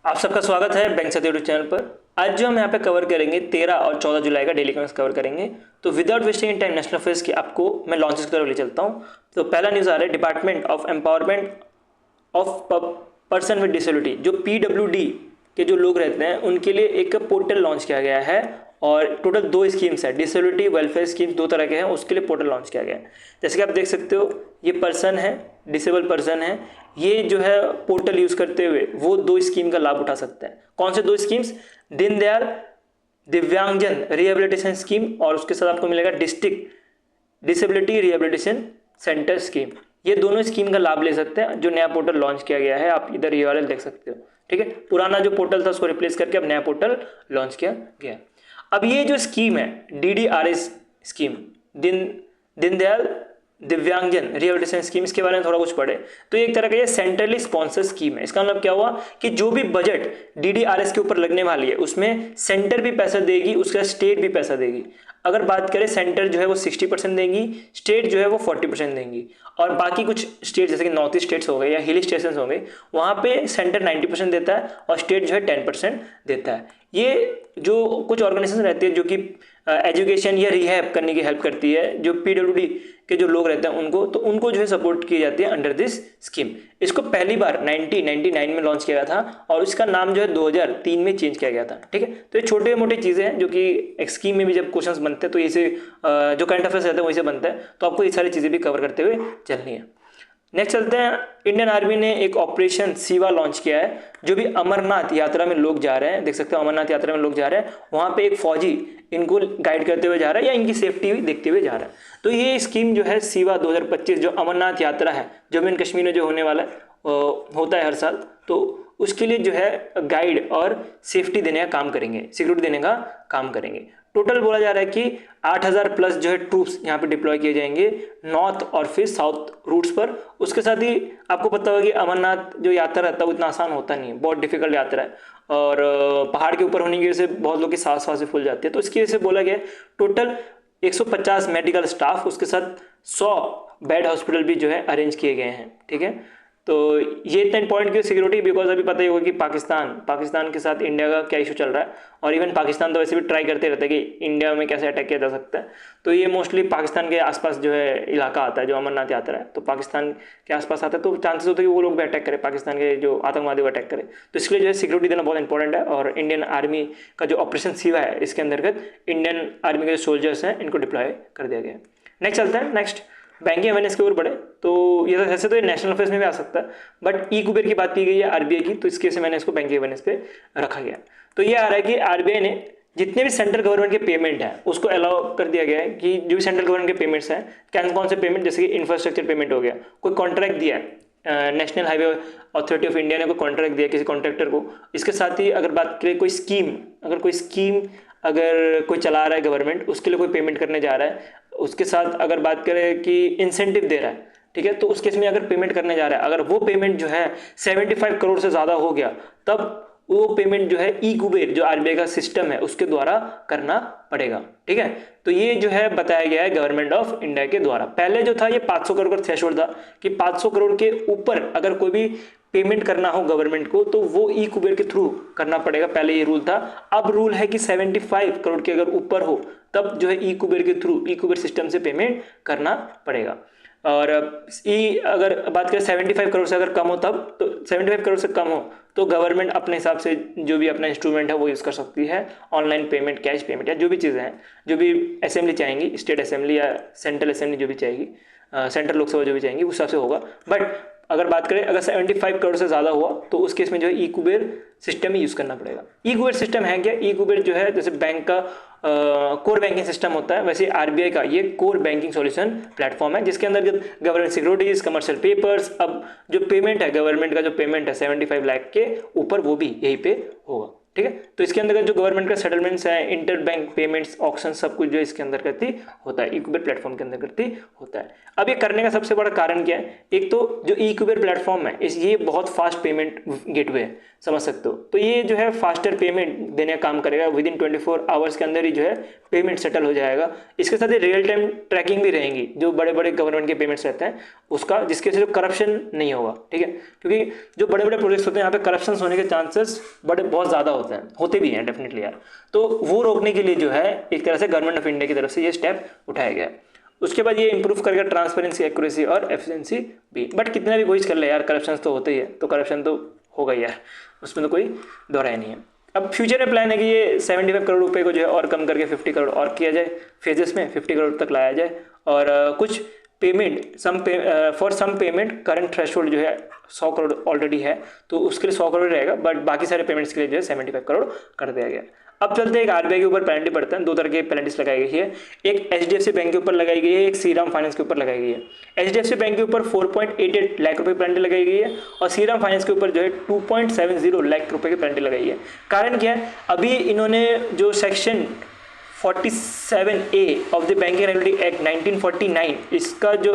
आप सबका स्वागत है बैंक साथी यूट्यूब चैनल पर। आज जो हम यहाँ पे कवर करेंगे 13 और 14 जुलाई का डेली कमेंट्स कवर करेंगे। तो without wasting time national affairs की आपको मैं लॉन्चेस की तरफ ले चलता हूँ। तो पहला न्यूज़ आ रहा है, department of empowerment of person with disability, जो PWD के जो लोग रहते हैं उनके लिए एक पोर्टल लॉन्च किया गया है। और टोटल 2 स्कीम्स है, डिसेबिलिटी वेलफेयर स्कीम्स 2 तरह के हैं, उसके लिए पोर्टल लॉन्च किया गया है। जैसे कि आप देख सकते हो, ये पर्सन है, डिसेबल पर्सन है, ये जो है पोर्टल यूज करते हुए वो 2 स्कीम का लाभ उठा सकते हैं। कौन से 2 स्कीम्स? दीनदयाल दिव्यांगजन रिहेबिलिटेशन स्कीम और उसके साथ आपको मिलेगा district disability rehabilitation centre scheme. ये दोनों स्कीम का लाभ ले सकते हैं। जो नया पोर्टल लॉन्च किया गया है, आप इधर ये वाले देख सकते हो। ठीक है, पुराना जो पोर्टल था उसको रिप्लेस करके अब नया पोर्टल लॉन्च किया गया। अब ये जो स्कीम है DDRS स्कीम, दीनदयाल दिव्यांगजन रिहेबिलिटेशन स्कीम, इसके बारे में थोड़ा कुछ पढ़े तो ये एक तरह का ये सेंट्रली स्पॉन्सर स्कीम है। इसका मतलब क्या हुआ कि जो भी बजट DDRS के ऊपर लगने वाली है उसमें सेंटर भी पैसा देगी, उसका स्टेट भी पैसा देगी। अगर बात करें, सेंटर जो है वो 60% देंगी, स्टेट जो है वो 40% देंगी। और बाकी कुछ स्टेट जैसे कि नॉर्थ ईस्ट स्टेट्स हो गए या हिल स्टेशन हो गए, वहाँ पे सेंटर 90% देता है और स्टेट जो है 10% देता है। ये जो कुछ ऑर्गेनाइजेशन रहती है जो कि एजुकेशन या रिहैब करने की हेल्प करती है, जो PWD के जो लोग रहते हैं उनको जो है सपोर्ट की जाती है अंडर दिस स्कीम। इसको पहली बार 1999 में लॉन्च किया गया था और इसका नाम जो है 2003 में चेंज किया गया था। ठीक है, तो ये छोटे मोटे चीज़ें हैं जो कि एक स्कीम में भी जब क्वेश्चंस बनते हैं तो इसे जो करंट अफेयर्स रहते हैं वैसे बनता है, तो आपको ये सारी चीज़ें भी कवर करते हुए चलनी है। नेक्स्ट चलते हैं, इंडियन आर्मी ने एक ऑपरेशन सीवा लॉन्च किया है। जो भी अमरनाथ यात्रा में लोग जा रहे हैं, देख सकते हो अमरनाथ यात्रा में लोग जा रहे हैं, वहाँ पे एक फौजी इनको गाइड करते हुए जा रहा है या इनकी सेफ्टी भी देखते हुए जा रहा है। तो ये स्कीम जो है सीवा 2025, जो अमरनाथ यात्रा है जम्मू एंड कश्मीर में जो होने वाला है होता है हर साल, तो उसके लिए जो है गाइड और सेफ्टी देने का काम करेंगे, सिक्योरिटी देने का काम करेंगे। टोटल बोला जा रहा है कि 8000 प्लस जो है ट्रूप्स यहाँ पे डिप्लॉय किए जाएंगे नॉर्थ और फिर साउथ रूट्स पर। उसके साथ ही आपको पता होगा कि अमरनाथ जो यात्रा रहता है वो इतना आसान होता नहीं है, बहुत डिफिकल्ट यात्रा है और पहाड़ के ऊपर होने की वजह से बहुत लोग की सांस फूल जाती है। तो इसकी वजह से बोला गया टोटल 150 मेडिकल स्टाफ, उसके साथ 100 बेड हॉस्पिटल भी जो है अरेंज किए गए हैं। ठीक है, तो ये इतना इंपॉर्टेंट क्यों सिक्योरिटी, बिकॉज अभी पता ही होगा कि पाकिस्तान के साथ इंडिया का क्या इशू चल रहा है और इवन पाकिस्तान तो वैसे भी ट्राई करते रहता है कि इंडिया में कैसे अटैक किया जा सकता है। तो ये मोस्टली पाकिस्तान के आसपास जो है इलाका आता है, जो अमरनाथ यात्रा है तो पाकिस्तान के आसपास आता है, तो चांसेस होते हैं कि वो लोग भी अटैक करें, पाकिस्तान के जो आतंकवादी वो अटैक करें। तो इसके लिए जो है सिक्योरिटी देना बहुत इंपॉर्टेंट है और इंडियन आर्मी का जो ऑपरेशन सीवा है इसके अंतर्गत इंडियन आर्मी के जो सोल्जर्स हैं इनको डिप्लॉय कर दिया गया है। नेक्स्ट चलते हैं, नेक्स्ट बैंकिंग अवेयरनेस के ऊपर बढ़े तो ये वैसे तो ये नेशनल अफेयर्स में भी आ सकता है, बट ई कुबेर की बात की गई है RBI की, तो इसके से मैंने इसको बैंकिंग अवेयरनेस पे रखा गया। तो ये आ रहा है कि RBI ने जितने भी सेंट्रल गवर्नमेंट के पेमेंट है उसको अलाउ कर दिया गया है कि जो भी सेंट्रल गवर्नमेंट के पेमेंट्स हैं, कौन से पेमेंट, जैसे कि इंफ्रास्ट्रक्चर पेमेंट हो गया, कोई कॉन्ट्रैक्ट दिया है, national highway authority of India ने कोई कॉन्ट्रैक्ट दिया किसी कॉन्ट्रैक्टर को। इसके साथ ही अगर बात करें कोई स्कीम अगर कोई चला रहा है गवर्नमेंट, उसके लिए कोई पेमेंट करने जा रहा है, उसके साथ अगर बात करें कि इंसेंटिव दे रहा है, ठीक है, तो उस केस में अगर पेमेंट करने जा रहा है, अगर वो पेमेंट जो है 75 करोड़ से ज़्यादा हो गया, तब वो पेमेंट जो है ई कुबेर जो RBI का सिस्टम है उसके द्वारा करना पड़ेगा। ठीक है, तो ये जो है बताया गया है गवर्नमेंट ऑफ इंडिया के द्वारा। पहले जो था ये 500 करोड़ का थ्रेशोल्ड था कि 500 करोड़ के ऊपर अगर कोई भी पेमेंट करना हो गवर्नमेंट को तो वो ई कुबेर के थ्रू करना पड़ेगा, पहले ये रूल था। अब रूल है कि 75 करोड़ के अगर ऊपर हो तब जो है ई कुबेर के थ्रू, ई कुबेर सिस्टम से पेमेंट करना पड़ेगा। और अगर बात करें 75 करोड़ से अगर कम हो तब, तो 75 करोड़ से कम हो तो गवर्नमेंट अपने हिसाब से जो भी अपना इंस्ट्रूमेंट है वो यूज़ कर सकती है, ऑनलाइन पेमेंट, कैश पेमेंट या जो भी चीज़ें हैं, जो भी असेंबली चाहेंगी, स्टेट असेंबली या सेंट्रल असेंबली जो भी चाहेगी, सेंट्रल लोकसभा जो भी चाहेंगी उस हिसाब से होगा। बट अगर बात करें अगर 75 करोड़ से ज़्यादा हुआ तो उस केस में जो है ई कुबेर सिस्टम ही यूज़ करना पड़ेगा। ई कुबेर सिस्टम है क्या? ई कुबेर जो है जैसे बैंक का कोर बैंकिंग सिस्टम होता है, वैसे RBI का ये कोर बैंकिंग सॉल्यूशन प्लेटफॉर्म है जिसके अंदर गवर्नमेंट सिक्योरिटीज, कमर्शियल पेपर्स, अब जो पेमेंट है गवर्नमेंट का जो पेमेंट है 75 लाख के ऊपर वो भी यहीं पे होगा। ठीक है। तो इसके अंदर जो गवर्नमेंट का सेटलमेंट्स है, इंटर बैंक पेमेंट्स, ऑक्शन, सब कुछ जो इसके अंदर करती होता है, ई-कुबेर प्लेटफॉर्म के अंदर करती होता है। अब ये करने का सबसे बड़ा कारण क्या है? एक तो जो ई-कुबेर प्लेटफॉर्म है ये बहुत फास्ट पेमेंट गेटवे है, समझ सकते हो। तो ये जो है फास्टर पेमेंट देने का काम करेगा, विद इन 24 आवर्स के अंदर ही जो है पेमेंट सेटल हो जाएगा। इसके साथ ही रियल टाइम ट्रैकिंग भी रहेंगी जो बड़े बड़े गवर्नमेंट के पेमेंट्स रहते हैं उसका, जिसके वजह से करप्शन नहीं होगा, ठीक है। क्योंकि जो बड़े बड़े प्रोजेक्ट्स होते हैं यहाँ पे करप्शन होने के चांसेस बहुत ज़्यादा होते भी हैं डेफिनेटली यार। तो वो रोकने के लिए जो है एक तरह से गवर्नमेंट ऑफ इंडिया की तरफ से ये स्टेप उठाया गया है। उसके बाद ये इंप्रूव करेगा ट्रांसपेरेंसी, एक्यूरेसी और एफिशिएंसी भी। बट कितना भी कोशिश कर ले यार, करप्शन तो होते ही है, तो करप्शन तो होगा यार, उसमें तो कोई दोहराया नहीं है। अब फ्यूचर में प्लान है कि ये 75 करोड़ रुपए को जो है और कम करके 50 करोड़ और किया जाए, फेजेस में 50 करोड़ तक लाया जाए। और कुछ payment for some payment current threshold जो है 100 करोड़ ऑलरेडी है, तो उसके लिए 100 करोड़ रहेगा, बट बाकी सारे पेमेंट्स के लिए जो है 75 करोड़ कर दिया गया। अब चलते हैं एक आरबीआई के ऊपर पेनल्टी पड़ता है, दो तरह की पेनल्टीज लगाई गई है। एक एचडीएफसी बैंक के ऊपर लगाई गई है, एक श्रीराम फाइनेंस के ऊपर लगाई गई है। एचडीएफसी बैंक के ऊपर 4.88 लाख रुपए की पेनल्टी लगाई गई है और श्रीराम फाइनेंस के ऊपर जो है 2.70 लाख रुपए की पेनल्टी लगाई है। कारण क्या है? अभी इन्होंने जो section 47A of the banking regulatory act 1949 इसका जो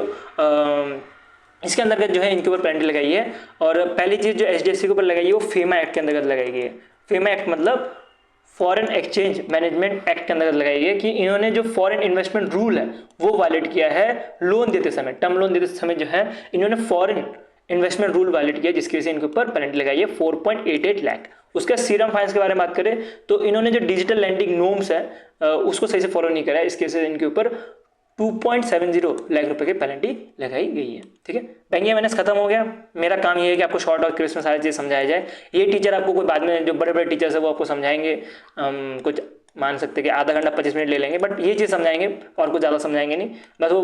इसके अंतर्गत जो है इनके ऊपर पेनल्टी लगाई है। और पहली चीज़ जो एचडीएफसी के ऊपर लगाई है वो फेमा एक्ट के अंतर्गत लगाई गई है। फेमा एक्ट मतलब फॉरेन एक्सचेंज मैनेजमेंट एक्ट के अंतर्गत लगाई गई है कि इन्होंने जो फॉरेन इन्वेस्टमेंट रूल है वो वायलेट किया है। लोन देते समय, टर्म लोन देते समय जो है इन्होंने फॉरेन इन्वेस्टमेंट रूल वायलेट किया, जिसकी वजह से इनके ऊपर पेनल्टी लगाई है 4.88 लाख। उसके श्रीराम फाइनेंस के बारे में बात करें तो इन्होंने जो डिजिटल लैंडिंग नॉर्म्स है उसको सही से फॉलो नहीं करा है, इसके वजह से इनके ऊपर 2.70 लाख रुपए की पेनल्टी लगाई गई है, ठीक है। बैंकिंग अवेयरनेस खत्म हो गया। मेरा काम ये है कि आपको शॉर्ट और क्रिस्प में सारी चीज़ समझाया जाए। ये टीचर आपको कोई बाद में जो बड़े बड़े टीचर्स है वो आपको समझाएंगे, कुछ मान सकते हैं कि आधा घंटा 25 मिनट ले लेंगे, बट ये चीज़ समझाएंगे और कुछ ज़्यादा समझाएंगे नहीं, बस वो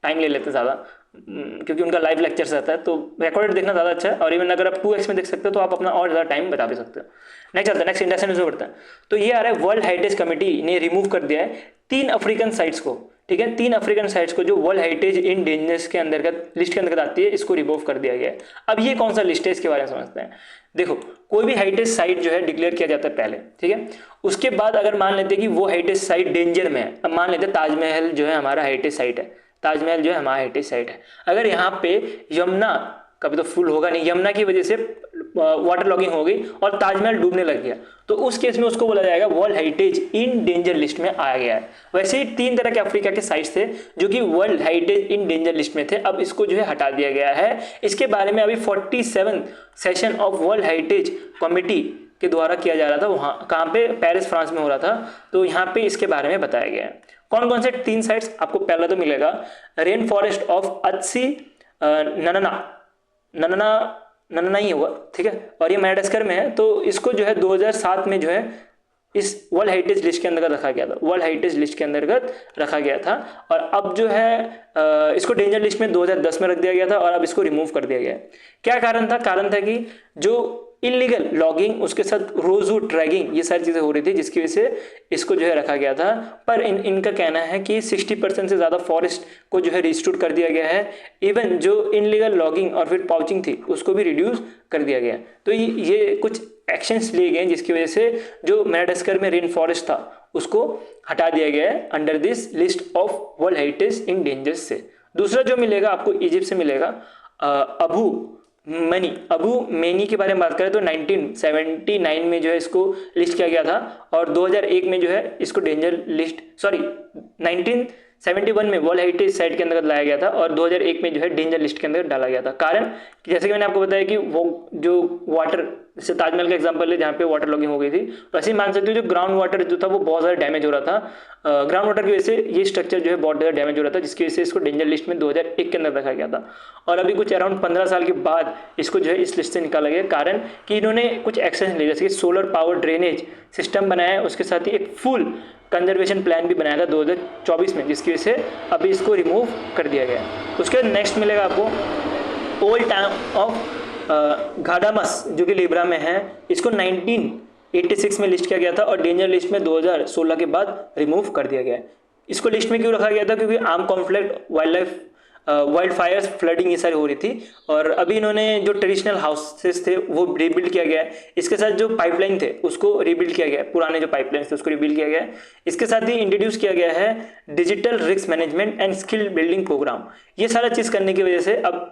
टाइम ले लेते ज़्यादा, क्योंकि उनका लाइव लेक्चर्स रहता है। तो रिकॉर्डेड देखना ज़्यादा अच्छा है, और इवन अगर आप 2x में देख सकते हो तो आप अपना और ज़्यादा टाइम बता भी सकते हो। नेक्स्ट चलता है, नेक्स्ट इंडस्ट्रियल न्यूज़ में बढ़ता है। तो ये आ रहा है वर्ल्ड हेरिटेज कमेटी ने रिमूव कर दिया है 3 अफ्रीकन साइट्स को, ठीक है। 3 अफ्रीकन साइट्स को जो वर्ल्ड हेरिटेज इन डेंजर्स के अंतर्गत लिस्ट के अंतर्गत आती है, इसको रिमूव कर दिया गया है। अब ये कौन सा लिस्ट है इसके बारे में समझते हैं। देखो, कोई भी हेरिटेज साइट जो है डिक्लेयर किया जाता है पहले, ठीक है। उसके बाद अगर मान लेते हैं कि वो हेरिटेज साइट डेंजर में है, अब मान लेते हैं ताजमहल जो है हमारा हेरिटेज साइट है, ताजमहल जो है हमारा हेरिटेज साइट है। अगर यहाँ पे यमुना, कभी तो फुल होगा नहीं, यमुना की वजह से वाटर लॉगिंग हो गई और ताजमहल डूबने लग गया, तो उस केस में उसको बोला जाएगा world heritage in danger list में आ गया है। वैसे ही 3 तरह के अफ्रीका के साइट्स थे जो कि world heritage in danger list में थे, अब इसको जो है हटा दिया गया है। इसके बारे में अभी 47 session of world heritage committee के द्वारा किया जा रहा था, वहाँ कहाँ पे, पेरिस फ्रांस में हो रहा था। तो यहाँ पे इसके बारे में बताया गया है। कौन कौन से 3 साइट्स आपको पहला तो मिलेगा, रेन फॉरेस्ट ऑफ अत्सी नन्ना ही होगा, ठीक है, और ये मैडागास्कर में है। तो इसको जो है 2007 में जो है इस वर्ल्ड हेरिटेज लिस्ट के अंतर्गत रखा गया था, वर्ल्ड हेरिटेज लिस्ट के अंतर्गत रखा गया था। और अब जो है इसको डेंजर लिस्ट में 2010 में रख दिया गया था और अब इसको रिमूव कर दिया गया है। क्या कारण था? कारण था कि जो इलीगल लॉगिंग, उसके साथ रोजवुड ड्रैगिंग, ये सारी चीज़ें हो रही थी, जिसकी वजह से इसको जो है रखा गया था। पर इनका कहना है कि 60% से ज़्यादा फॉरेस्ट को जो है रिस्टोर कर दिया गया है। इवन जो इनलीगल लॉगिंग और फिर पाउचिंग थी उसको भी रिड्यूस कर दिया गया। तो ये कुछ एक्शंस लिए गए जिसकी वजह से जो मैडागास्कर में रेन फॉरेस्ट था उसको हटा दिया गया है under this list of world heritage in dangers से। दूसरा जो मिलेगा आपको इजिप्ट से मिलेगा, अबू मेनी के बारे में बात करें तो 1979 में जो है इसको लिस्ट किया गया था और 2001 में जो है इसको डेंजर लिस्ट 1971 में वर्ल्ड हेरिटेज साइट के अंतर्गत लाया गया था और 2001 में जो है डेंजर लिस्ट के अंदर डाला गया था। कारण जैसे कि मैंने आपको बताया कि वो जो वाटर, जैसे ताजमहल का एग्जांपल है जहाँ पे वाटर लॉगिंग हो गई थी, वैसे ही मान सकते हो जो ग्राउंड वाटर जो था वो बहुत ज़्यादा डैमेज हो रहा था। ग्राउंड वाटर की वजह से ये स्ट्रक्चर जो है बहुत ज़्यादा डैमेज हो रहा था, जिसकी वजह से इसको डेंजर लिस्ट में 2001 के अंदर रखा गया था। और अभी कुछ अराउंड 15 साल के बाद इसको जो है इस लिस्ट से निकाला गया, कारण कि इन्होंने कुछ एक्शन लिए, जैसे कि सोलर पावर ड्रेनेज सिस्टम बनाया है, उसके साथ ही एक फुल कंजर्वेशन प्लान भी बनाया था 2024 में, जिसकी वजह से अभी इसको रिमूव कर दिया गया। उसके नेक्स्ट मिलेगा आपको ओल्ड टाउन ऑफ घाडामस जो कि लिब्रा में है। इसको 1986 में लिस्ट किया गया था और डेंजर लिस्ट में 2016 के बाद रिमूव कर दिया गया है। इसको लिस्ट में क्यों रखा गया था? क्योंकि arm conflict, wild life wild Fyers, flooding ये सारी हो रही थी। और अभी इन्होंने जो ट्रेडिशनल हाउसेस थे वो रीबिल्ड किया गया है। इसके साथ जो पाइपलाइन थे उसको रीबिल्ड किया गया है, पुराने जो पाइपलाइन थे उसको रीबिल्ड किया गया है। इसके साथ ही इंट्रोड्यूस किया गया है digital risk management and skill building programme. ये सारा चीज़ करने की वजह से अब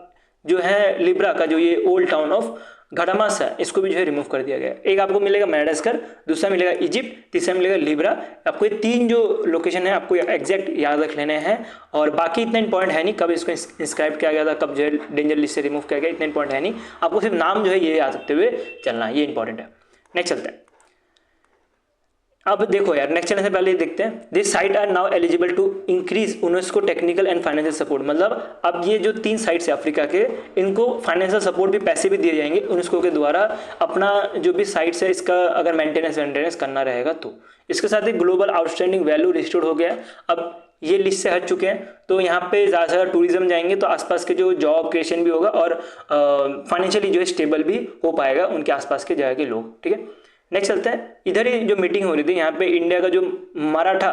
जो है लिब्रा का जो ये ओल्ड टाउन ऑफ घड़ामास है इसको भी जो है रिमूव कर दिया गया। एक आपको मिलेगा मेडागास्कर, दूसरा मिलेगा इजिप्ट, तीसरा मिलेगा लिब्रा। आपको ये 3 जो लोकेशन है आपको एग्जैक्ट याद रख लेने हैं। और बाकी इतना इंपॉर्टेंट है नहीं, कब इसको इंस्क्राइब किया गया था, कब जो है डेंजर लिस्ट से रिमूव किया गया, इतना इंपॉर्टेंट है नहीं। आपको सिर्फ नाम जो है ये याद रखते हुए चलना है, ये इंपॉर्टेंट है। नेक्स्ट चलते हैं। अब देखो यार, नेक्स्ट चलने से पहले देखते हैं, this site are now eligible to increase UNESCO technical and financial support. मतलब अब ये जो 3 साइट्स है अफ्रीका के, इनको फाइनेंशियल सपोर्ट भी, पैसे भी दिए जाएंगे यूनेस्को के द्वारा। अपना जो भी साइट्स है इसका अगर मेंटेनेंस करना रहेगा तो। इसके साथ ही ग्लोबल आउटस्टैंडिंग वैल्यू रिस्टोर हो गया। अब ये लिस्ट से हट चुके हैं तो यहाँ पे ज़्यादा से ज़्यादा टूरिज्म जाएंगे तो आसपास के जो जॉब क्रिएशन भी होगा और फाइनेंशियली जो है स्टेबल भी हो पाएगा उनके आसपास के जगह के लोग। ठीक है, नेक्स्ट चलते हैं। इधर ही जो मीटिंग हो रही थी यहाँ पे इंडिया का जो मराठा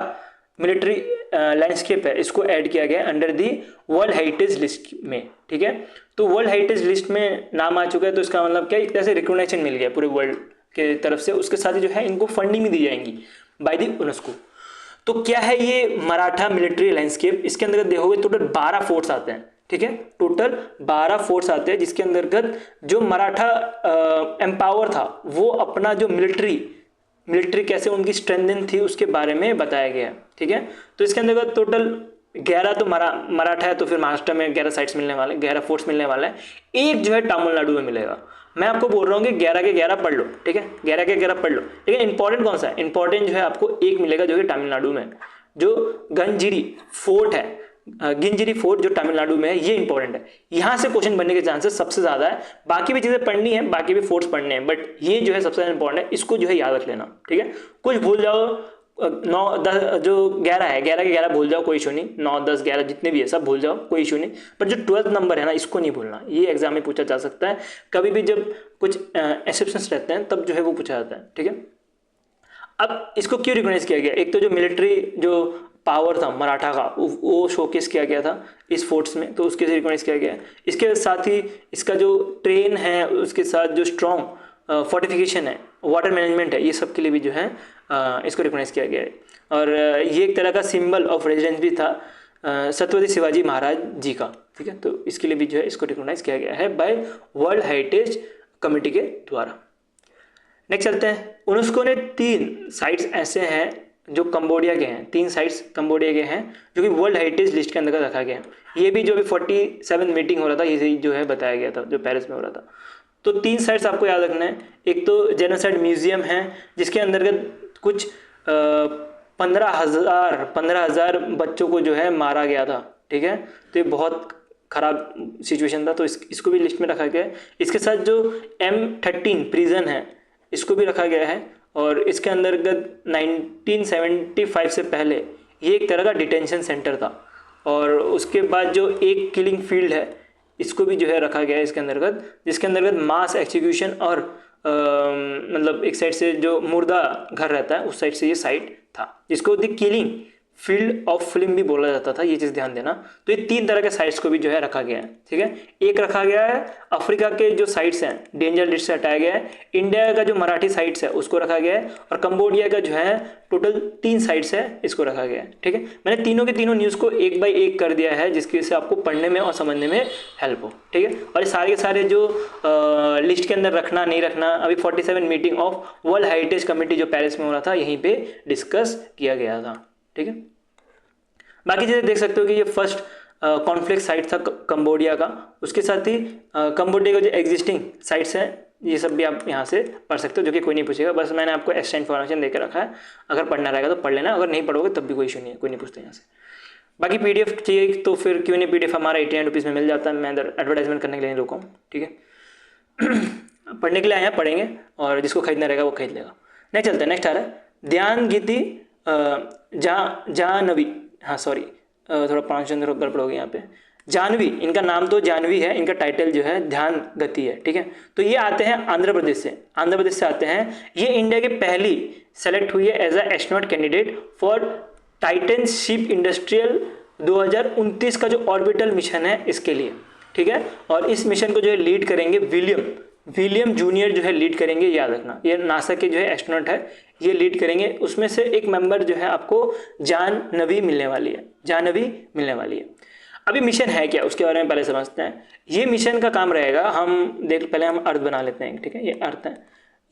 मिलिट्री लैंडस्केप है इसको ऐड किया गया under the world heritage list में। ठीक है, तो वर्ल्ड हेरिटेज लिस्ट में नाम आ चुका है तो इसका मतलब क्या, एक तरह से रिकॉग्निशन मिल गया पूरे वर्ल्ड के तरफ से। उसके साथ ही जो है इनको फंडिंग भी दी जाएंगी बाय दी यूनेस्को। तो क्या है ये मराठा मिलिट्री लैंडस्केप? इसके अंदर देखोगे टोटल 12 फोर्ट्स आते हैं। ठीक है, टोटल 12 फोर्ट्स आते हैं जिसके अंतर्गत जो मराठा एम्पावर था वो अपना जो मिलिट्री कैसे उनकी स्ट्रेंथन थी उसके बारे में बताया गया। ठीक है, तो इसके अंतर्गत टोटल 11 तो मराठा है, तो फिर महाराष्ट्र में 11 साइट्स मिलने वाले, 11 फोर्ट्स मिलने वाले हैं। एक जो है तमिलनाडु में मिलेगा। मैं आपको बोल रहा हूँ कि 11 के 11 पढ़ लो। ठीक है, 11 के 11 पढ़ लो। लेकिन इंपॉर्टेंट कौन सा है? इंपॉर्टेंट जो है आपको एक मिलेगा जो कि तमिलनाडु में, जो गंजिरी फोर्ट है, गिंजिरी फोर्ट जो तमिलनाडु में है, ये इंपॉर्टेंट है। यहाँ से क्वेश्चन बनने के चांसेस सबसे ज्यादा है। बाकी भी चीजें पढ़नी है, बाकी भी फोर्ट्स पढ़ने हैं, बट ये जो है सबसे ज्यादा इंपॉर्टेंट है, इसको जो है याद रख लेना। ठीक है, कुछ भूल जाओ 9, 10 जो 11 है, 11 के 11 भूल जाओ, कोई इशू नहीं। 9, 10, 11 जितने भी है सब भूल जाओ, कोई इशू नहीं। पर जो 12th नंबर है ना, इसको नहीं भूलना। ये एग्जाम में पूछा जा सकता है कभी भी, जब कुछ एक्सेप्शंस रहते हैं तब जो है वो पूछा जाता है। ठीक है, अब इसको क्यों रिकॉग्नाइज किया गया? एक तो जो मिलिट्री जो पावर था मराठा का वो शोकेस किया गया था इस फोर्ट्स में, तो उसके से रिकॉग्नाइज किया गया। इसके साथ ही इसका जो ट्रेन है, उसके साथ जो स्ट्रॉन्ग फोर्टिफिकेशन है, वाटर मैनेजमेंट है, ये सब के लिए भी जो है इसको रिकॉग्नाइज किया गया है। और ये एक तरह का सिंबल ऑफ रेजिडेंस भी था छत्रपति शिवाजी महाराज जी का। ठीक है, तो इसके लिए भी जो है इसको रिकॉग्नाइज किया गया है बाय वर्ल्ड हेरिटेज कमेटी के द्वारा। नेक्स्ट चलते हैं। यूनेस्को ने 3 साइट्स ऐसे हैं जो कंबोडिया के हैं, 3 साइट्स कंबोडिया के हैं जो कि वर्ल्ड हेरिटेज लिस्ट के अंदर रखा गया है। ये भी जो अभी 47 मीटिंग हो रहा था ये जो है बताया गया था, जो पेरिस में हो रहा था। तो 3 साइट्स आपको याद रखना है। एक तो जेनोसाइड म्यूजियम है जिसके अंतर्गत कुछ 15,000 बच्चों को जो है मारा गया था। ठीक है, तो ये बहुत खराब सिचुएशन था, तो इसको भी लिस्ट में रखा गया है। इसके साथ जो M13 प्रिजन है इसको भी रखा गया है। और इसके अंतर्गत 1975 से पहले ये एक तरह का डिटेंशन सेंटर था। और उसके बाद जो एक किलिंग फील्ड है इसको भी जो है रखा गया है इसके अंतर्गत, जिसके अंतर्गत मास एक्सिक्यूशन और मतलब एक साइड से जो मुर्दा घर रहता है उस साइड से ये साइट था, जिसको the killing field of film भी बोला जाता था। ये चीज़ ध्यान देना। तो ये 3 तरह के साइट्स को भी जो है रखा गया है। ठीक है, एक रखा गया है अफ्रीका के जो साइट्स हैं डेंजर लिस्ट से हटाया गया है। इंडिया का जो मराठी साइट्स है उसको रखा गया है। और कंबोडिया का जो है टोटल 3 साइट्स है, इसको रखा गया है। ठीक है, मैंने तीनों के तीनों न्यूज़ को 1 बाय 1 कर दिया है जिसकी वजह से आपको पढ़ने में और समझने में हेल्प हो। ठीक है, और ये सारे के सारे जो लिस्ट के अंदर रखना नहीं रखना, अभी 47 meeting of world heritage committee जो पेरिस में हो रहा था यहीं पे डिस्कस किया गया था। ठीक है, बाकी चीज़ें देख सकते हो कि ये फर्स्ट कॉन्फ्लिक्ट साइट था कंबोडिया का। उसके साथ ही कंबोडिया का जो एग्जिस्टिंग साइट्स हैं ये सब भी आप यहाँ से पढ़ सकते हो, जो कि कोई नहीं पूछेगा। बस मैंने आपको एक्स्ट्रा इन्फॉर्मेशन देकर रखा है, अगर पढ़ना रहेगा तो पढ़ लेना, अगर नहीं पढ़ोगे तब भी कोई इशू नहीं है, कोई नहीं पूछता यहाँ से। बाकी PDF चाहिए तो फिर क्यों नहीं, PDF हमारा 89 रुपीज़ में मिल जाता है। मैं इधर एडवर्टाइजमेंट करने के लिए नहीं रुका हूँ। ठीक है, पढ़ने के लिए आए हैं, पढ़ेंगे, और जिसको खरीदना रहेगा वो खरीद लेगा। नेक्स्ट चलते हैं। नेक्स्ट आ रहा है ध्यान गीति जानवी, हाँ सॉरी थोड़ा प्रोनाउंसिएशन गड़बड़ हो गया यहाँ पे। जानवी, इनका नाम तो जानवी है, इनका टाइटल जो है ध्यान गति है। ठीक है, तो ये आते हैं आंध्र प्रदेश से आते हैं। ये इंडिया की पहली सेलेक्ट हुई है as a astronaut candidate for Titan ship industrial 2029 का जो ऑर्बिटल मिशन है इसके लिए, ठीक है। और इस मिशन को जो है लीड करेंगे विलियम जूनियर जो है लीड करेंगे, याद रखना। ये नासा के जो है एस्ट्रोनॉट है, ये लीड करेंगे। उसमें से एक मेंबर जो है आपको जाह्नवी मिलने वाली है। अभी मिशन है क्या उसके बारे में पहले समझते हैं। ये मिशन का काम रहेगा, पहले हम अर्थ बना लेते हैं, ठीक है। ये अर्थ है,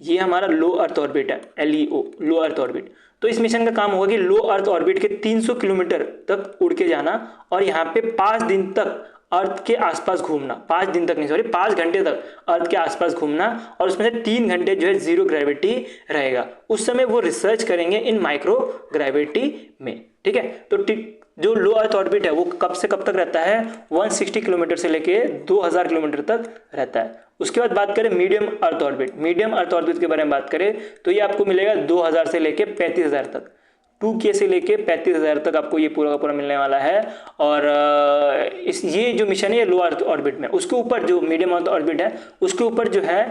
ये हमारा लो अर्थ ऑर्बिट है, LEO, लो अर्थ ऑर्बिट। तो इस मिशन का काम होगा कि लो अर्थ ऑर्बिट के 300 किलोमीटर तक उड़ के जाना और यहाँ पे 5 दिन तक अर्थ के आसपास घूमना, 5 दिन तक नहीं, सॉरी 5 घंटे तक अर्थ के आसपास घूमना, और उसमें से 3 घंटे जो है जीरो ग्रेविटी रहेगा। उस समय वो रिसर्च करेंगे इन माइक्रो ग्रेविटी में, ठीक है। तो जो लो अर्थ ऑर्बिट है वो कब से कब तक रहता है, 160 किलोमीटर से लेके 2000 किलोमीटर तक रहता है। उसके बाद बात करें मीडियम अर्थ ऑर्बिट के बारे में बात करें तो ये आपको मिलेगा 2000 से लेके 35,000 तक, 2K से लेके 35,000 तक आपको ये पूरा का पूरा मिलने वाला है। और ये जो मिशन है लो अर्थ ऑर्बिट में, उसके ऊपर जो मीडियम अर्थ ऑर्बिट है उसके ऊपर जो है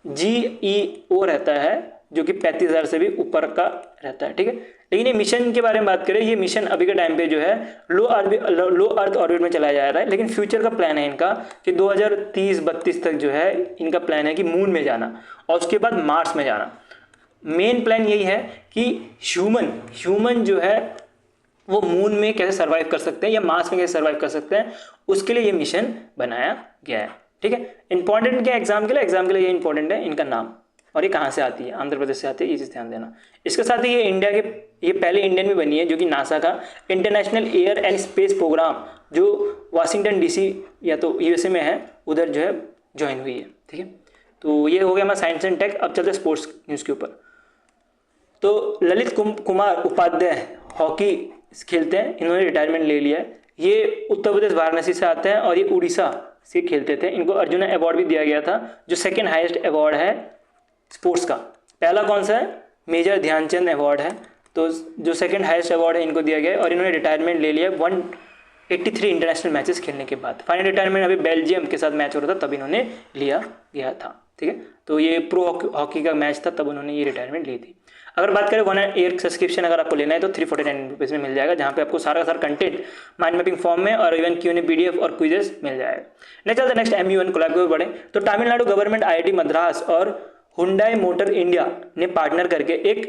GEO रहता है, जो कि 35,000 से भी ऊपर का रहता है, ठीक है। लेकिन ये मिशन के बारे में बात करें, ये मिशन अभी के टाइम पे जो है लो अर्थ ऑर्बिट में चलाया जा रहा है। लेकिन फ्यूचर का प्लान है इनका कि 2030-32 तक जो है इनका प्लान है कि मून में जाना और उसके बाद मार्स में जाना। मेन प्लान यही है कि ह्यूमन जो है वो मून में कैसे सर्वाइव कर सकते हैं या मार्स में कैसे सर्वाइव कर सकते हैं, उसके लिए ये मिशन बनाया गया है, ठीक है। इंपॉर्टेंट क्या एग्जाम के लिए ये इंपॉर्टेंट है इनका नाम और ये कहाँ से आती है, आंध्र प्रदेश से आती है, ये चीज़ ध्यान देना। इसके साथ ही ये पहले इंडियन भी बनी है, जो कि नासा का international air and space programme जो वाशिंगटन DC या तो USA में है, उधर जो है ज्वाइन हुई है, ठीक है। तो ये हो गया हमारा साइंस एंड टेक। अब चलते हैं स्पोर्ट्स न्यूज़ के ऊपर। तो ललित कुमार उपाध्याय हॉकी खेलते हैं, इन्होंने रिटायरमेंट ले लिया है। ये उत्तर प्रदेश वाराणसी से आते हैं और ये उड़ीसा से खेलते थे। इनको अर्जुन अवार्ड भी दिया गया था, जो सेकेंड हाईएस्ट अवार्ड है स्पोर्ट्स का। पहला कौन सा है, मेजर ध्यानचंद अवार्ड है, तो जो सेकंड हाईएस्ट अवार्ड है इनको दिया गया है। और इन्होंने रिटायरमेंट ले लिया 183 इंटरनेशनल मैचेस खेलने के बाद। फाइनल रिटायरमेंट अभी बेल्जियम के साथ मैच हो रहा था तब इन्होंने लिया गया था, ठीक है। तो ये प्रो हॉकी का मैच था तब उन्होंने ये रिटायरमेंट ली थी। अगर बात करें 1 ईयर सब्सक्रिप्शन अगर आपको लेना है तो 349 रुपीज़ में मिल जाएगा, जहाँ पे आपको सारा कंटेंट माइंड मैपिंग फॉर्म में और इवन Q&A PDF और क्विजेस मिल जाएगा। नेक्स्ट MUN कोलैब के बढ़े तो तमिलनाडु गवर्नमेंट IIT मद्रास और हुंडई मोटर इंडिया ने पार्टनर करके एक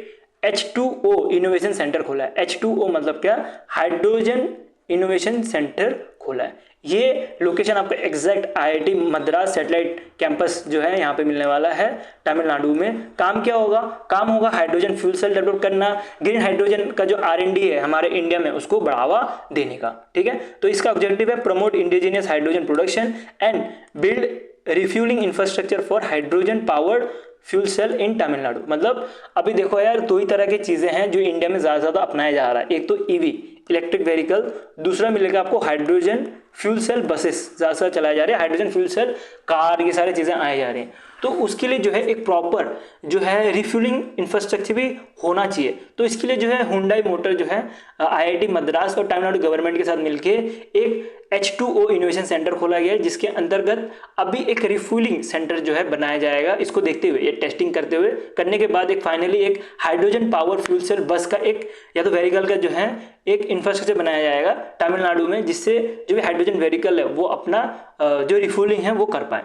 H2O इनोवेशन सेंटर खोला है। H2O मतलब क्या, हाइड्रोजन इनोवेशन सेंटर खोला है। ये लोकेशन आपको exact IIT Madras satellite campus जो है यहाँ पे मिलने वाला है तमिलनाडु में। काम क्या होगा, काम होगा हाइड्रोजन फ्यूल सेल डेवलप करना, ग्रीन हाइड्रोजन का जो R&D है हमारे इंडिया में उसको बढ़ावा देने का, ठीक है। तो इसका ऑब्जेक्टिव है promote indigenous hydrogen production and build refuelling infrastructure for hydrogen powered fuel cell in Tamil Nadu. मतलब अभी देखो यार, 2 ही तरह की चीज़ें हैं जो इंडिया में ज़्यादा अपनाया जा रहा है। एक तो EV इलेक्ट्रिक व्हीकल, दूसरा मिलेगा आपको हाइड्रोजन फ्यूल सेल बसेस ज़्यादा चलाए जा रहे हैं, हाइड्रोजन फ्यूल सेल कार, ये सारी चीज़ें आए जा रही हैं। तो उसके लिए जो है एक प्रॉपर जो है रिफ्यूलिंग इंफ्रास्ट्रक्चर भी होना चाहिए। तो इसके लिए जो है हुंडई मोटर जो है IIT मद्रास और तमिलनाडु गवर्नमेंट के साथ मिलके एक H2O इनोवेशन सेंटर खोला गया है, जिसके अंतर्गत अभी एक रिफ्यूलिंग सेंटर जो है बनाया जाएगा। इसको देखते हुए, ये टेस्टिंग करने के बाद एक फाइनली एक हाइड्रोजन पावर फ्यूल सेल बस का एक या तो व्हीकल का जो है एक इंफ्रास्ट्रक्चर बनाया जाएगा तमिलनाडु में, जिससे जो भी हाइड्रोजन व्हीकल है वो अपना जो रिफ्यूलिंग है वो कर पाए।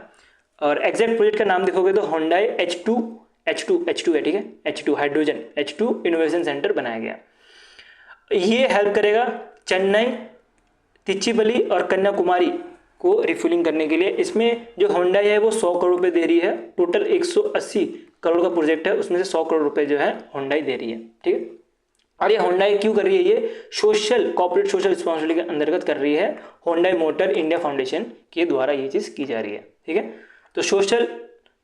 और एग्जैक्ट प्रोजेक्ट का नाम देखोगे तो हुंडई H2 है, ठीक है, H2 hydrogen H2 innovation centre बनाया गया। ये हेल्प करेगा चेन्नई, तिरुचिरापल्ली और कन्याकुमारी को रिफ्यूलिंग करने के लिए। इसमें जो हुंडई है वो 100 करोड़ रुपए दे रही है। टोटल 180 करोड़ का प्रोजेक्ट है, उसमें से 100 करोड़ रुपए जो है हुंडई दे रही है, ठीक है। और ये हुंडई क्यों कर रही है, ये कॉर्पोरेट सोशल रिस्पॉन्सिबिलिटी के अंतर्गत कर रही है। हुंडई मोटर इंडिया फाउंडेशन के द्वारा ये चीज़ की जा रही है, ठीक है। तो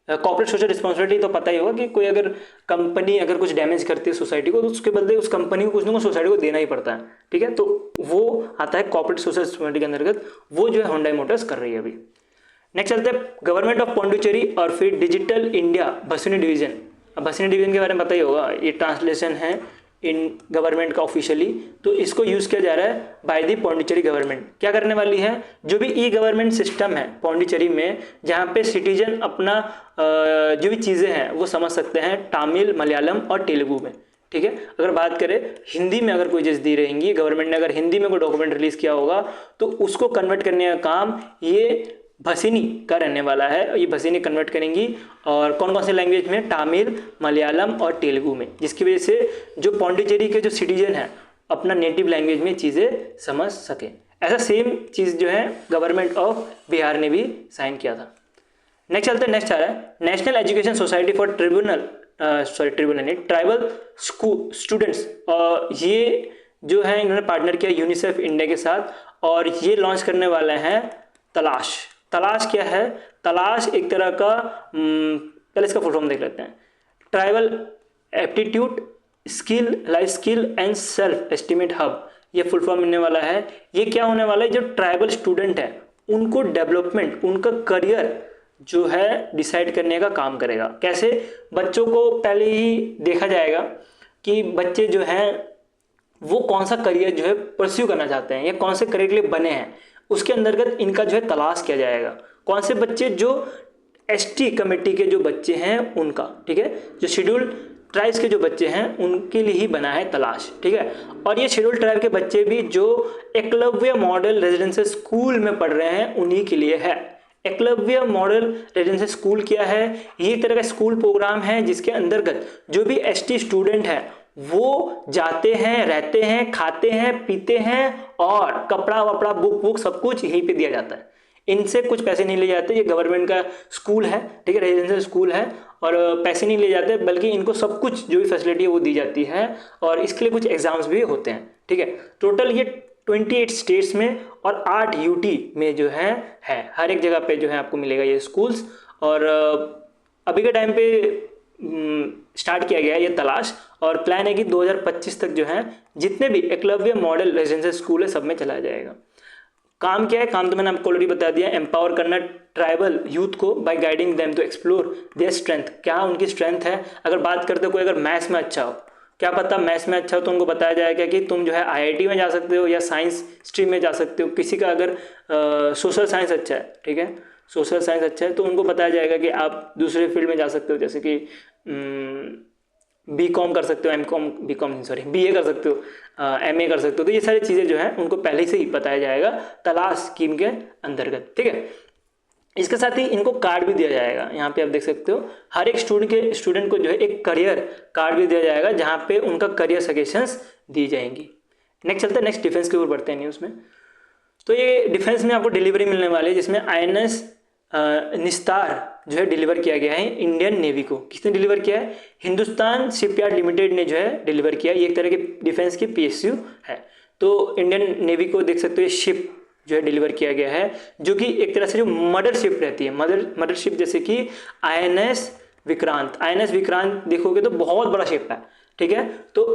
कॉर्पोरेट सोशल रिस्पॉन्सिबिलिटी तो पता ही होगा कि कोई अगर कंपनी अगर कुछ डैमेज करती है सोसाइटी को तो उसके बदले उस कंपनी को कुछ ना कुछ सोसाइटी को देना ही पड़ता है, ठीक है। तो वो आता है कॉर्पोरेट सोशल रिस्पॉन्सिबिलिटी के अंतर्गत, वो जो है हुंडई मोटर्स कर रही है अभी। नेक्स्ट चलते हैं गवर्नमेंट ऑफ पौंडीचेरी और फिर डिजिटल इंडिया भसनी डिवीजन। अब भसनी डिवीजन के बारे में पता ही होगा, ये ट्रांसलेशन है इन गवर्नमेंट का ऑफिशियली। तो इसको यूज़ किया जा रहा है बाय दी पौंडीचेरी गवर्नमेंट। क्या करने वाली है, जो भी E-गवर्नमेंट सिस्टम है पौंडीचेरी में, जहाँ पे सिटीजन अपना जो भी चीज़ें हैं वो समझ सकते हैं तमिल, मलयालम और तेलुगु में, ठीक है। अगर बात करें हिंदी में, अगर कोई चीज़ दी रहेंगी, गवर्नमेंट ने अगर हिंदी में कोई डॉक्यूमेंट रिलीज किया होगा तो उसको कन्वर्ट करने का काम ये भसिनी का रहने वाला है। ये भसिनी कन्वर्ट करेंगी और कौन कौन से लैंग्वेज में, तमिल, मलयालम और तेलुगु में, जिसकी वजह से जो पौंडीचेरी के जो सिटीजन हैं अपना नेटिव लैंग्वेज में चीज़ें समझ सके। ऐसा सेम चीज़ जो है गवर्नमेंट ऑफ बिहार ने भी साइन किया था। नेक्स्ट चलते हैं, नेक्स्ट आ रहा है national education society for tribal students. ये जो है इन्होंने पार्टनर किया यूनिसेफ इंडिया के साथ और ये लॉन्च करने वाले हैं तलाश। तलाश क्या है? तलाश एक तरह का पहले इसका फुल फॉर्म देख लेते हैं। Tribal aptitude skill, life skill and self estimate hub, ये फुल फॉर्म मिलने वाला है। ये क्या होने वाला है? जो ट्राइबल स्टूडेंट है उनको डेवलपमेंट, उनका करियर जो है डिसाइड करने का काम करेगा। कैसे? बच्चों को पहले ही देखा जाएगा कि बच्चे जो हैं वो कौन सा करियर जो है परस्यू करना चाहते हैं या कौन से करियर के लिए बने हैं, उसके अंतर्गत इनका जो है तलाश किया जाएगा। कौन से बच्चे जो एसटी कमेटी के जो बच्चे हैं उनका, ठीक है, जो शेड्यूल ट्राइब्स के जो बच्चे हैं उनके लिए ही बना है तलाश, ठीक है। और ये शेड्यूल ट्राइब के बच्चे भी जो एकलव्य मॉडल रेजिडेंशियल स्कूल में पढ़ रहे हैं उन्हीं के लिए है। एकलव्य मॉडल रेजिडेंशियल स्कूल क्या है? ये एक तरह का स्कूल प्रोग्राम है जिसके अंतर्गत जो भी एसटी स्टूडेंट है वो जाते हैं, रहते हैं, खाते हैं, पीते हैं और कपड़ा वपड़ा, बुक सब कुछ यहीं पे दिया जाता है। इनसे कुछ पैसे नहीं ले जाते। ये गवर्नमेंट का स्कूल है, ठीक है, रेजिडेंशियल स्कूल है और पैसे नहीं ले जाते बल्कि इनको सब कुछ जो भी फैसिलिटी है वो दी जाती है और इसके लिए कुछ एग्जाम्स भी होते हैं, ठीक है। टोटल ये 28 स्टेट्स में और 8 यूटी में जो है हर एक जगह पे जो है आपको मिलेगा ये स्कूल्स। और अभी के टाइम पे स्टार्ट किया गया है ये तलाश और प्लान है कि 2025 तक जो है जितने भी एकलव्य मॉडल रेजिडेंशियल स्कूल है सब में चलाया जाएगा। काम क्या है? काम तो मैंने आपको ऑलरेडी बता दिया, एम्पावर करना ट्राइबल यूथ को by guiding them to explore their strength. क्या उनकी स्ट्रेंथ है? अगर बात करते हो कोई अगर मैथ्स में अच्छा हो, क्या पता मैथ्स में अच्छा हो तो उनको बताया जाएगा कि तुम जो है IIT में जा सकते हो या साइंस स्ट्रीम में जा सकते हो। किसी का अगर सोशल साइंस अच्छा है, ठीक है, सोशल साइंस अच्छा है तो उनको बताया जाएगा कि आप दूसरे फील्ड में जा सकते हो, जैसे कि BCom कर सकते हो, BA कर सकते हो, MA कर सकते हो। तो ये सारी चीज़ें जो है उनको पहले से ही बताया जाएगा तलाश स्कीम के अंतर्गत, ठीक है। इसके साथ ही इनको कार्ड भी दिया जाएगा। यहाँ पे आप देख सकते हो हर एक स्टूडेंट को जो है एक करियर कार्ड भी दिया जाएगा जहाँ पे उनका करियर सजेशंस दी जाएंगी। नेक्स्ट चलते हैं, नेक्स्ट डिफेंस के ऊपर बढ़ते हैं न्यूज़ में। तो ये डिफेंस में आपको डिलीवरी मिलने वाली है जिसमें INS निस्तार जो है डिलीवर किया गया है इंडियन नेवी को। किसने डिलीवर किया है? हिंदुस्तान शिपयार्ड लिमिटेड ने जो है डिलीवर किया। ये एक तरह की डिफेंस की PSU है। तो इंडियन नेवी को देख सकते हो ये शिप जो है डिलीवर किया गया है जो कि एक तरह से जो मदर शिप रहती है, मदर शिप, जैसे कि INS विक्रांत देखोगे तो बहुत बड़ा शिप है, ठीक है। तो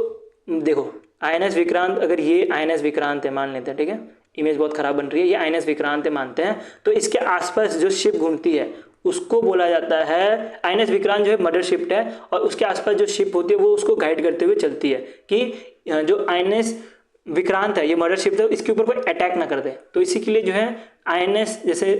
देखो INS विक्रांत, अगर ये INS विक्रांत है मान लेते हैं, ठीक है, इमेज बहुत खराब बन रही है, ये INS विक्रांत है मानते हैं, तो इसके आसपास जो शिप घूमती है उसको बोला जाता है INS विक्रांत जो है मदर शिप है और उसके आसपास जो शिप होती है वो उसको गाइड करते हुए चलती है कि जो INS विक्रांत है ये मदर शिप है इसके ऊपर कोई अटैक ना कर दे। तो इसी के लिए जो है INS जैसे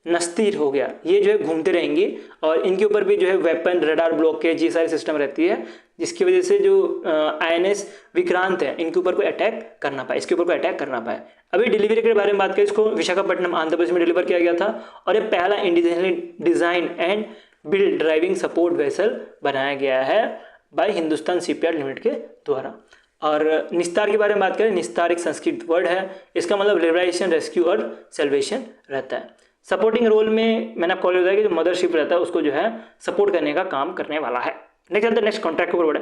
नस्तीर हो गया, ये जो है घूमते रहेंगी और इनके ऊपर भी जो है वेपन, रडार ब्लॉकेज, ये सारी सिस्टम रहती है जिसकी वजह से जो INS विक्रांत है इनके ऊपर कोई अटैक करना पाए, इसके ऊपर कोई अटैक करना पाए। अभी डिलीवरी के बारे में बात करें, इसको विशाखापट्टनम आंध्र प्रदेश में डिलीवर किया गया था और ये पहला indigenously design and build driving support vessel बनाया गया है बाय हिंदुस्तान शिपयार्ड लिमिटेड के द्वारा। और निस्तार के बारे में बात करें, निस्तार एक संस्कृत वर्ड है, इसका मतलब लिबरेशन, रेस्क्यू और सेल्वेशन रहता है। सपोर्टिंग रोल में मैंने आपको बताया कि जो मदरशिप रहता है उसको जो है सपोर्ट करने का काम करने वाला है। नेक्स्ट कॉन्ट्रैक्ट के ऊपर बढ़े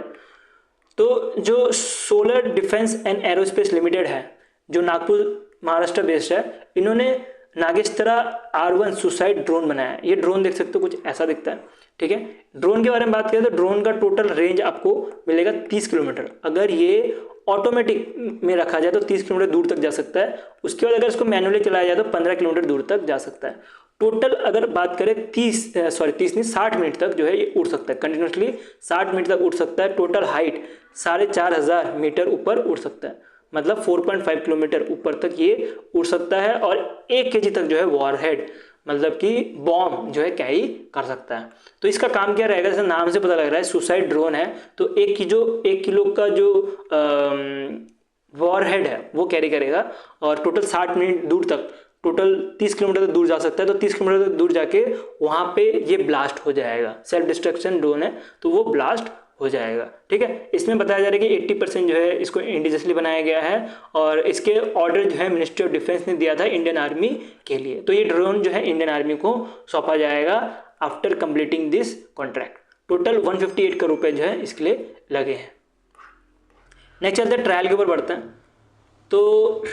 तो जो solar defence and aerospace limited है जो नागपुर महाराष्ट्र बेस्ड है, इन्होंने नागेश्वरा R1 सुसाइड ड्रोन बनाया है। ये ड्रोन देख सकते हो कुछ ऐसा दिखता है, ठीक है। ड्रोन के बारे में बात करें तो ड्रोन का टोटल रेंज आपको मिलेगा 30 किलोमीटर। अगर ये ऑटोमेटिक में रखा जाए तो 30 किलोमीटर दूर तक जा सकता है। उसके बाद अगर इसको मैनुअली चलाया जाए तो 15 किलोमीटर दूर तक जा सकता है। टोटल अगर बात करें 60 मिनट तक जो है ये उड़ सकता है, कंटिन्यूसली 60 मिनट तक उड़ सकता है। टोटल हाइट 4500 मीटर ऊपर उड़ सकता है, मतलब 4.5 किलोमीटर ऊपर तक ये उड़ सकता है। और 1 kg तक जो है वॉरहेड मतलब कि बॉम्ब जो है कैरी कर सकता है। तो इसका काम क्या रहेगा, जैसे नाम से पता लग रहा है सुसाइड ड्रोन है, तो 1 किलो का जो वॉरहेड है वो कैरी करेगा और टोटल 60 मिनट दूर तक, टोटल 30 किलोमीटर तक दूर जा सकता है। तो 30 किलोमीटर तक दूर जाके वहाँ पे ये ब्लास्ट हो जाएगा। सेल्फ डिस्ट्रक्शन ड्रोन है तो वो ब्लास्ट हो जाएगा। ठीक है, इसमें बताया जा रहा है कि 80% जो है इसको इंडिजियसली बनाया गया है और इसके ऑर्डर जो है मिनिस्ट्री ऑफ डिफेंस ने दिया था इंडियन आर्मी के लिए। तो ये ड्रोन जो है इंडियन आर्मी को सौंपा जाएगा after completing this contract. Total 158 crore रुपये जो है इसके लिए लगे हैं। नेक्स्ट चलते हैं ट्रायल के ऊपर बढ़ते हैं। तो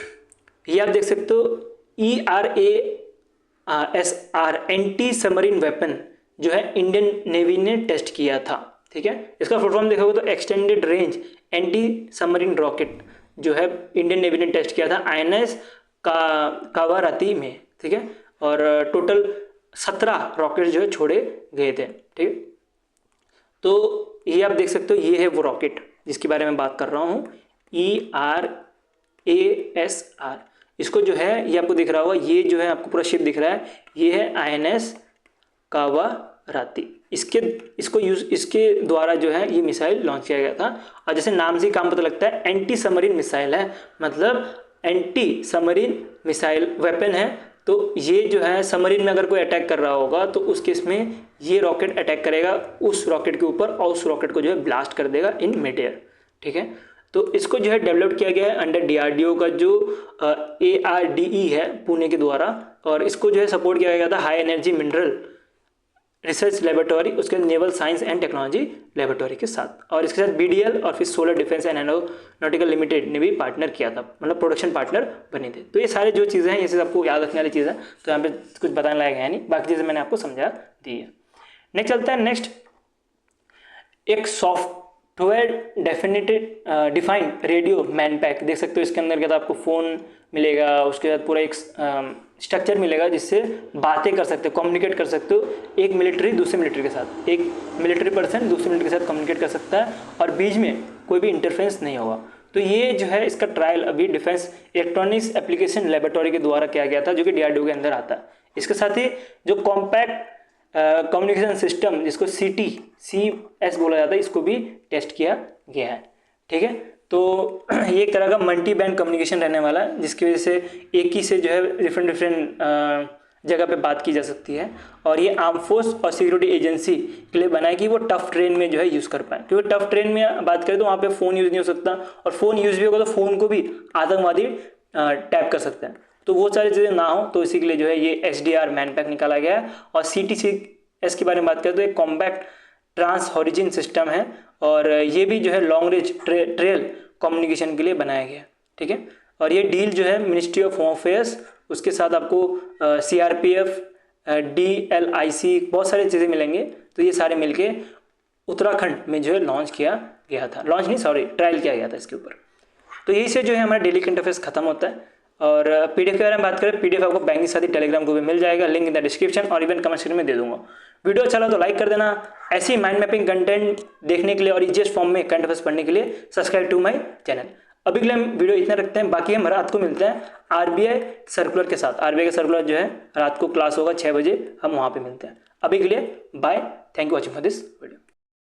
ये आप देख सकते हो ERASR एंटी सबमरीन वेपन जो है इंडियन नेवी ने टेस्ट किया था। ठीक है, इसका फुल फॉर्म देखोगे तो extended range anti submarine rocket जो है इंडियन नेवी ने टेस्ट किया था INS कावाराती में। ठीक है, और टोटल 17 रॉकेट जो है छोड़े गए थे। ठीक है, तो ये आप देख सकते हो, ये है वो रॉकेट जिसके बारे में बात कर रहा हूँ, ERASR। इसको जो है ये आपको दिख रहा होगा, ये जो है आपको पूरा शिप दिख रहा है, ये है INS कावाराती। इसके द्वारा जो है ये मिसाइल लॉन्च किया गया था। और जैसे नाम से काम पता लगता है, एंटी सबमरीन मिसाइल है, मतलब एंटी सबमरीन मिसाइल वेपन है। तो ये जो है सबमरीन में अगर कोई अटैक कर रहा होगा तो उस केस में ये रॉकेट अटैक करेगा उस रॉकेट के ऊपर और उस रॉकेट को जो है ब्लास्ट कर देगा इन मिड एयर। ठीक है, तो इसको जो है डेवलप किया गया है अंडर DRDO का जो ARDE है पुणे के द्वारा, और इसको जो है सपोर्ट किया गया था high energy mineral research laboratory, उसके naval science and technology laboratory के साथ, और इसके साथ BDL और फिर solar defence and aeronautical limited ने भी पार्टनर किया था, मतलब प्रोडक्शन पार्टनर बने थे। तो ये सारे जो चीज़ें हैं ये चीज़ आपको याद रखने वाली चीज़ है, तो यहाँ पे कुछ बताने लायक है नहीं, बाकी चीज़ें मैंने आपको समझा दी है। नेक्स्ट चलता है, नेक्स्ट एक software defined radio man pack देख सकते हो। इसके अंदर क्या था, आपको फ़ोन मिलेगा, उसके बाद पूरा एक स्ट्रक्चर मिलेगा जिससे बातें कर सकते हो, कम्युनिकेट कर सकते हो, एक मिलिट्री दूसरे मिलिट्री के साथ, एक मिलिट्री पर्सन दूसरे मिलिट्री के साथ कम्युनिकेट कर सकता है और बीच में कोई भी इंटरफेरेंस नहीं होगा। तो ये जो है इसका ट्रायल अभी डिफेंस इलेक्ट्रॉनिक्स एप्लीकेशन लेबोरेटरी के द्वारा किया गया था, जो कि DRDO के अंदर आता है। इसके साथ ही जो कॉम्पैक्ट कम्युनिकेशन सिस्टम जिसको CS बोला जाता है, इसको भी टेस्ट किया गया है। ठीक है, तो ये एक तरह का मल्टी बैंड कम्युनिकेशन रहने वाला है, जिसकी वजह से एक ही से जो है डिफरेंट जगह पे बात की जा सकती है। और ये आर्म फोर्स और सिक्योरिटी एजेंसी के लिए बना है कि वो टफ ट्रेन में जो है यूज़ कर पाए, क्योंकि टफ ट्रेन में बात करें तो वहाँ पे फ़ोन यूज़ नहीं हो सकता, और फ़ोन यूज़ भी होगा तो फ़ोन को भी आतंकवादी टैप कर सकते हैं। तो वो सारी चीज़ें ना हो, तो इसी के लिए जो है ये SDR मैन पैक निकाला गया है। और CTCS के बारे में बात करें तो एक कॉम्पैक्ट ट्रांस हॉरिजन सिस्टम है, और ये भी जो है लॉन्ग रेंज ट्रेल कम्युनिकेशन के लिए बनाया गया। ठीक है, और ये डील जो है मिनिस्ट्री ऑफ होम अफेयर्स, उसके साथ आपको CRPF DLIC बहुत सारी चीज़ें मिलेंगे। तो ये सारे मिलके उत्तराखंड में जो है लॉन्च किया गया था, ट्रायल किया गया था इसके ऊपर। तो यही से जो है हमारा डेली करंट अफेयर्स खत्म होता है। और PDF के बारे में बात करें, PDF आपको बैंक के साथ ही टेलीग्राम को भी मिल जाएगा, लिंक इन द डिस्क्रिप्शन और इवन कमेंट सेक्शन में दे दूंगा। वीडियो अच्छा लगा तो लाइक कर देना। ऐसे ही माइंड मैपिंग कंटेंट देखने के लिए और इजीएस्ट फॉर्म में करंट अफेयर्स पढ़ने के लिए सब्सक्राइब टू माय चैनल। अभी के लिए हम वीडियो इतना रखते हैं, बाकी हम रात को मिलते हैं RBI सर्कुलर के साथ। RBI का सर्कुलर जो है रात को क्लास होगा 6 बजे, हम वहाँ पे मिलते हैं। अभी के लिए bye, thank you watching for this video.